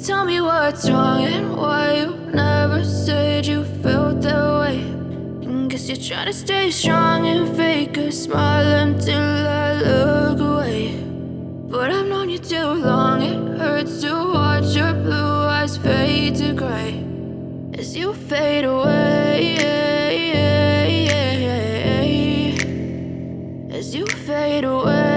Tell me what's wrong and why you never said you felt that way. And guess you're trying to stay strong and fake a smile until I look away. But I've known you too long, it hurts to watch your blue eyes fade to gray as you fade away. As you fade away.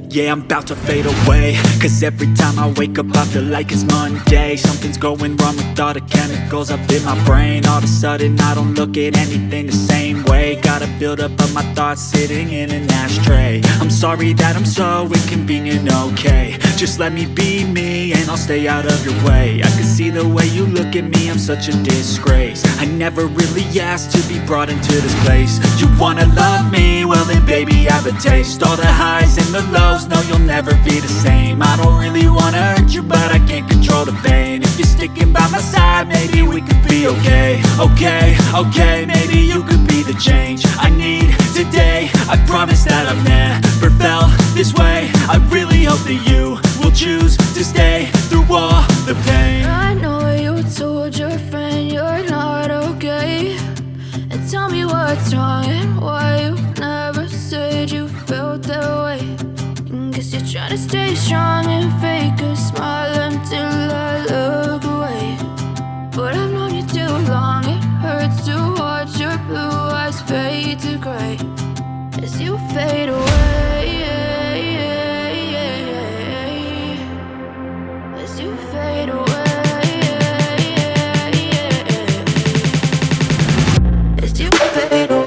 Yeah, I'm about to fade away, cause every time I wake up I feel like it's Monday. Something's going wrong with all the chemicals up in my brain. All of a sudden I don't look at anything the same way. Got a buildup of my thoughts sitting in an ashtray. I'm sorry that I'm so inconvenient, okay. Just let me be me and I'll stay out of your way. I can see the way you look at me, I'm such a disgrace. I never really asked to be brought into this place. You wanna love me? Well then baby, have a taste. All the highs and the lows, no, you'll never be the same. I don't really wanna hurt you, but I can't control the pain. If you're sticking by my side, maybe we could be okay. Okay, maybe you could be the change I need today. I promise that I've never felt this way. I really hope that you will choose to stay through all the pain. I know you told your friend you're not okay. And tell me what's wrong and why you never said you felt that way. Guess you're trying to stay strong and fake a smile until I look away. But I've known you too long, it hurts to watch your blue eyes fade to gray as you fade away. As you fade away. As you fade away.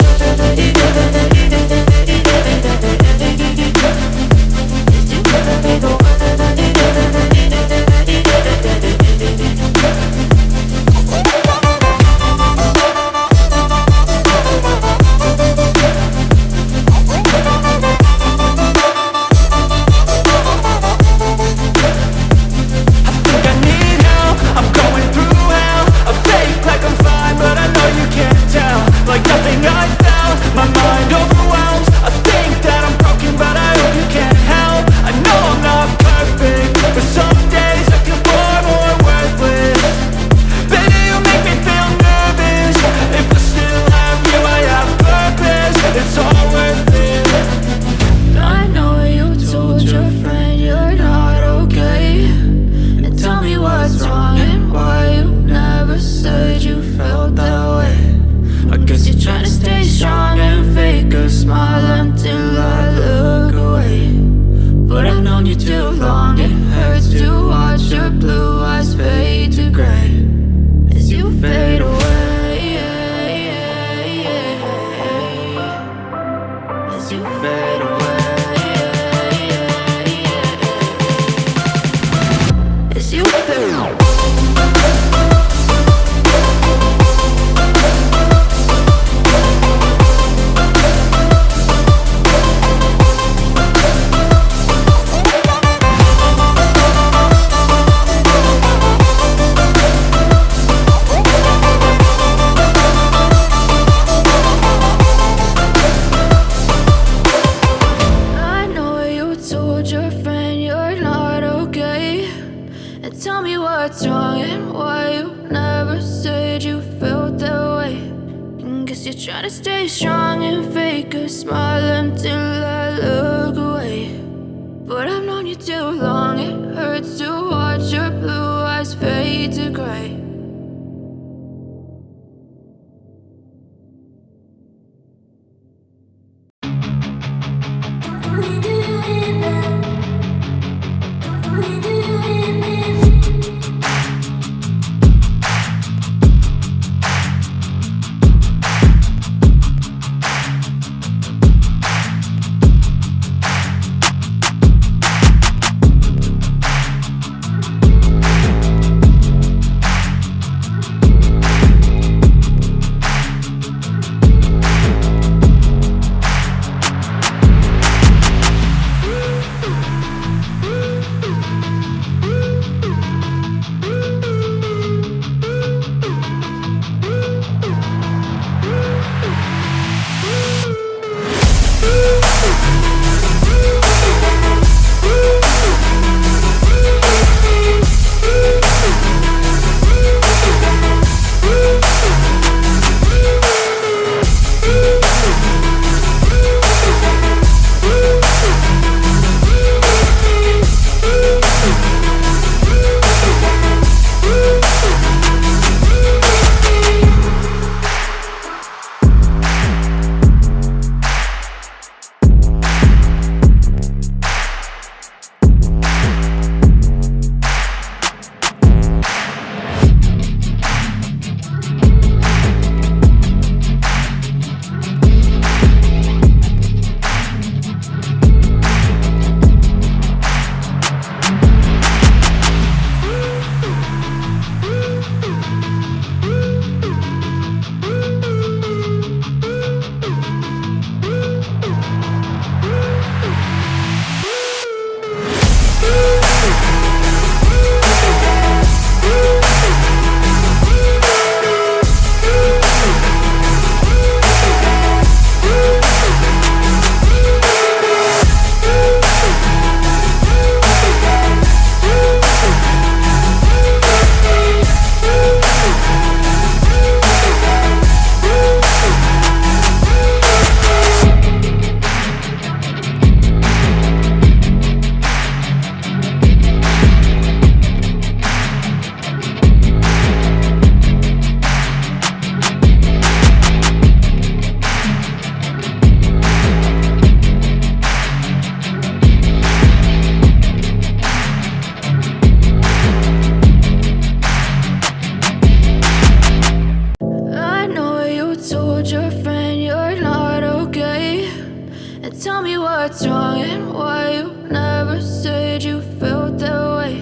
tell me what's wrong and why you never said you felt that way.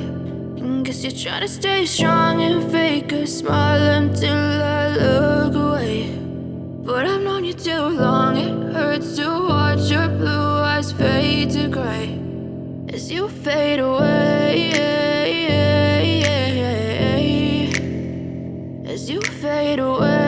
And guess you're trying to stay strong and fake a smile until I look away. But I've known you too long, it hurts to watch your blue eyes fade to gray as you fade away, as you fade away.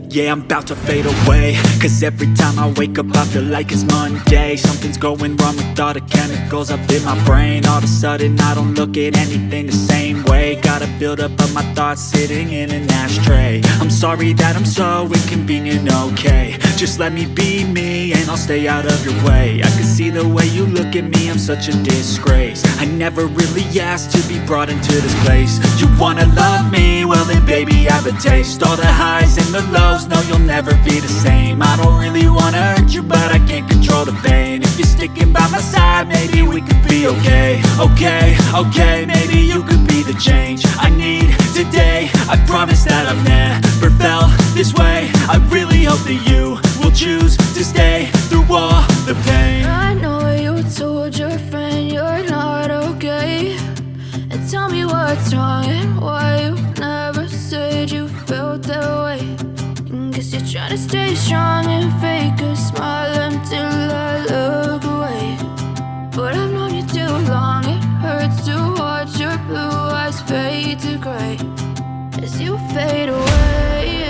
Yeah, I'm about to fade away, cause every time I wake up I feel like it's Monday. Something's going wrong with all the chemicals up in my brain. All of a sudden I don't look at anything the same way. Got a buildup of my thoughts sitting in an ashtray. I'm sorry that I'm so inconvenient, okay. Just let me be me and I'll stay out of your way. I can see the way you look at me, I'm such a disgrace. I never really asked to be brought into this place. You wanna love me? Well then baby have a taste. All the highs and the lows, no, you'll never be the same. I don't really wanna hurt you, but I can't control the pain. If you're sticking by my side, maybe we could be okay. Okay, maybe you could be the change I need today. I promise that I've never felt this way. I really hope that you will choose to stay through all the pain. I know you told your friend you're not okay, and tell me what's wrong and why you never said you felt that way. Guess you're trying to stay strong and fake a smile until I look away. But I've known you too long, it hurts to watch your blue eyes fade to gray as you fade away,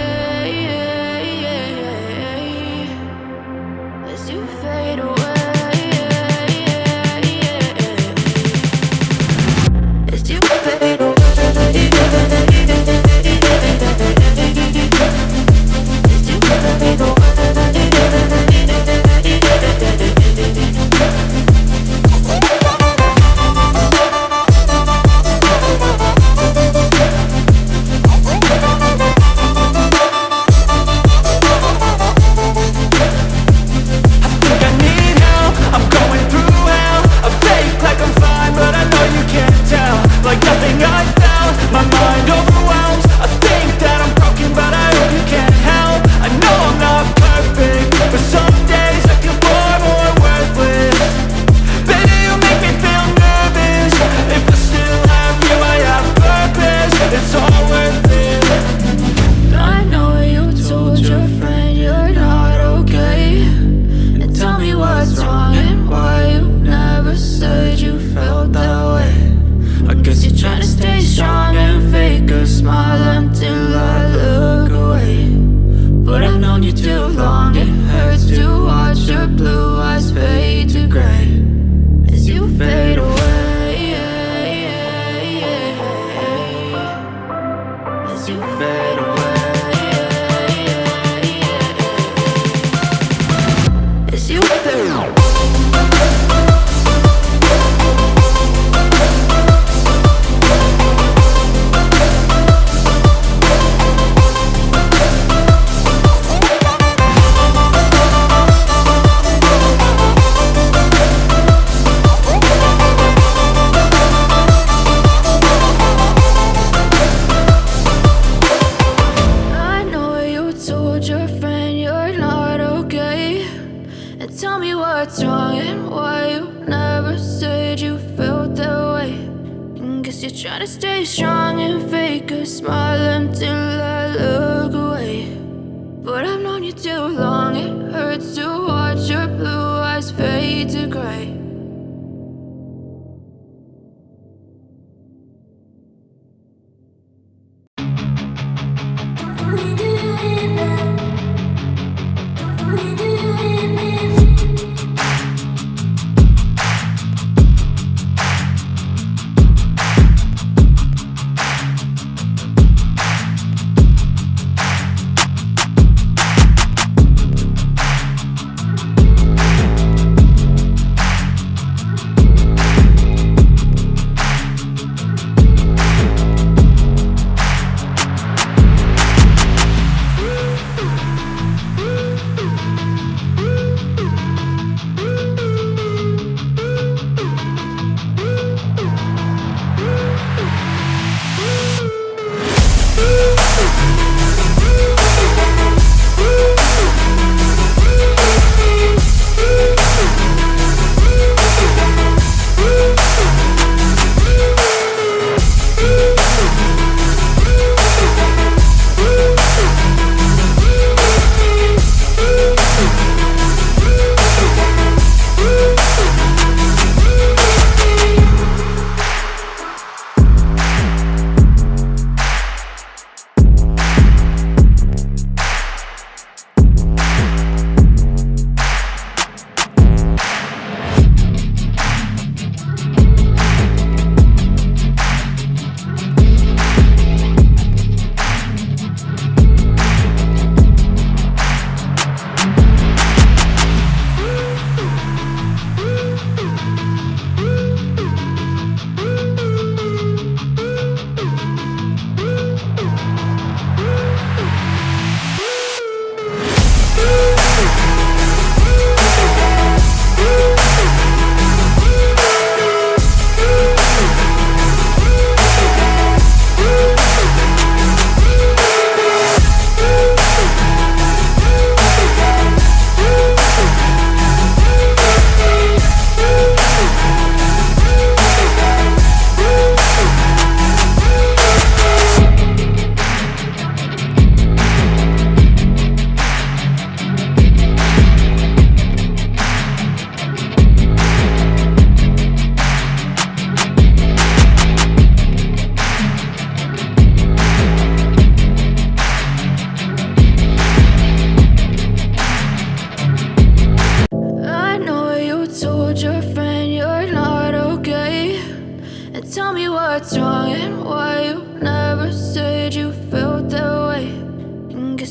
as you fade away, as you fade away.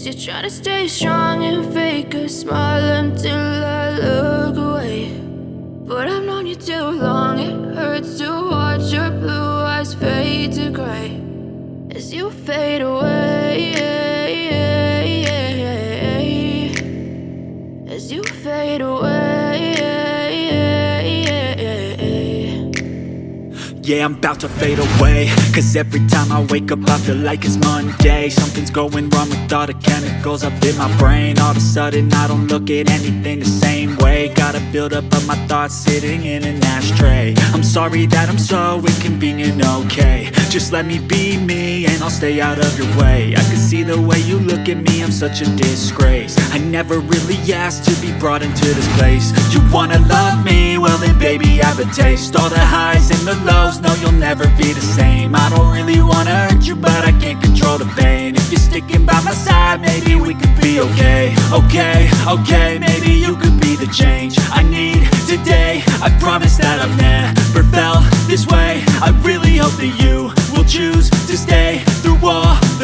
Guess you're trying to stay strong and fake a smile until I look away. But I've known you too long, it hurts to watch your blue eyes fade to gray as you fade away, as you fade away. Yeah, I'm about to fade away, cause every time I wake up I feel like it's Monday. Something's going wrong with all the chemicals up in my brain. All of a sudden I don't look at anything the same way. Got a buildup of my thoughts sitting in an ashtray. I'm sorry that I'm so inconvenient, okay. Just let me be me and I'll stay out of your way. I can see the way you look at me, I'm such a disgrace. I never really asked to be brought into this place. You wanna love me? Well then baby I have a taste. All the highs and the lows, no you'll never be the same. I don't really wanna hurt you but I can't control the pain. If you're sticking by my side maybe we could be okay. Okay, maybe you could be the change I need today. I promise that I've never felt this way. I really hope that you will choose to stay through all the